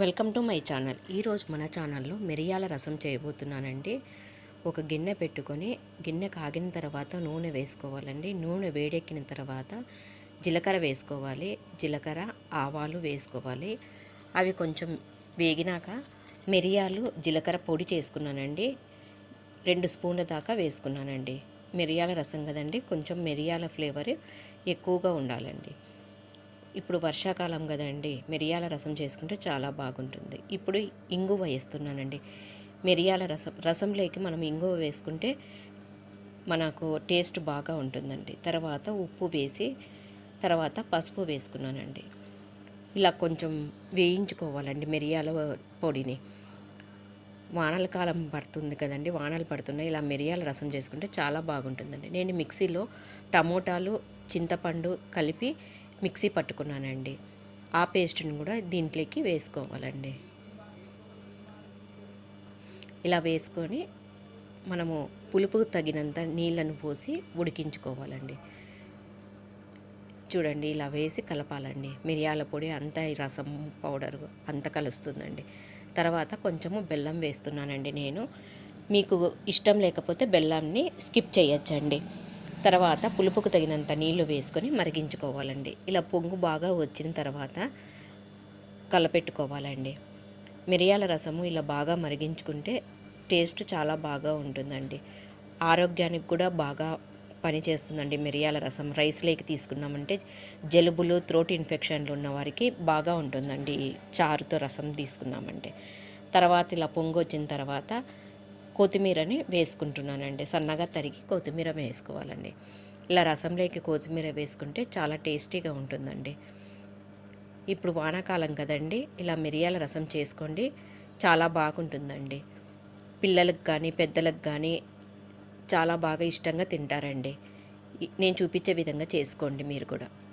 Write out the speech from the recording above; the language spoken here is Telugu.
Welcome to my channel. ఈరోజు మన ఛానల్లో మిరియాల రసం చేయబోతున్నానండి. ఒక గిన్నె పెట్టుకొని గిన్నె కాగిన తర్వాత నూనె వేసుకోవాలండి. నూనె వేడెక్కిన తర్వాత జీలకర్ర వేసుకోవాలి. జీలకర్ర ఆవాలు వేసుకోవాలి. అవి కొంచెం వేగినాక మిరియాలు జీలకర్ర పొడి చేసుకున్నానండి. 2 స్పూన్ల దాకా వేసుకున్నానండి. మిరియాల రసం కదండి, కొంచెం మిరియాల ఫ్లేవర్ ఎక్కువగా ఉండాలండి. ఇప్పుడు వర్షాకాలం కదండి, మిరియాల రసం చేసుకుంటే చాలా బాగుంటుంది. ఇప్పుడు ఇంగువ వేస్తున్నానండి. మిరియాల రసంలోకి మనం ఇంగువ వేసుకుంటే మనకు టేస్ట్ బాగా ఉంటుందండి. తర్వాత ఉప్పు వేసి తర్వాత పసుపు వేసుకున్నానండి. ఇలా కొంచెం వేయించుకోవాలండి మిరియాల పొడిని. వానల కాలం పడుతుంది కదండి, వానలు పడుతున్నాయి. ఇలా మిరియాల రసం చేసుకుంటే చాలా బాగుంటుందండి. నేను మిక్సీలో టమోటాలు చింతపండు కలిపి మిక్సీ పట్టుకున్నానండి. ఆ పేస్ట్ని కూడా దీంట్లోకి వేసుకోవాలండి. ఇలా వేసుకొని మనము పులుపుకు తగినంత నీళ్ళను పోసి ఉడికించుకోవాలండి. చూడండి, ఇలా వేసి కలపాలండి. మిరియాల పొడి అంతా ఈ రసం పౌడర్ అంతా కలుస్తుందండి. తర్వాత కొంచెము బెల్లం వేస్తున్నానండి నేను. మీకు ఇష్టం లేకపోతే బెల్లాన్ని స్కిప్ చేయొచ్చండి. తర్వాత పులుపుకు తగినంత నీళ్లు వేసుకొని మరిగించుకోవాలండి. ఇలా పొంగు బాగా వచ్చిన తర్వాత కలపెట్టుకోవాలండి. మిరియాల రసము ఇలా బాగా మరిగించుకుంటే టేస్ట్ చాలా బాగా ఉంటుందండి. ఆరోగ్యానికి కూడా బాగా పనిచేస్తుందండి మిరియాల రసం. రైస్లోకి తీసుకున్నామంటే జలుబులు, థ్రోట్ ఇన్ఫెక్షన్లు ఉన్న వారికి బాగా ఉంటుందండి ఈ చారుతో రసం తీసుకున్నామంటే. తర్వాత ఇలా పొంగు వచ్చిన తర్వాత కొత్తిమీరని వేసుకుంటున్నానండి. సన్నగా తరిగి కొత్తిమీర వేసుకోవాలండి. ఇలా రసంలోకి కొత్తిమీర వేసుకుంటే చాలా టేస్టీగా ఉంటుందండి. ఇప్పుడు వానాకాలం కదండి, ఇలా మిరియాల రసం చేసుకోండి, చాలా బాగుంటుందండి. పిల్లలకు కానీ పెద్దలకు కానీ చాలా బాగా ఇష్టంగా తింటారండి. నేను చూపించే విధంగా చేసుకోండి మీరు కూడా.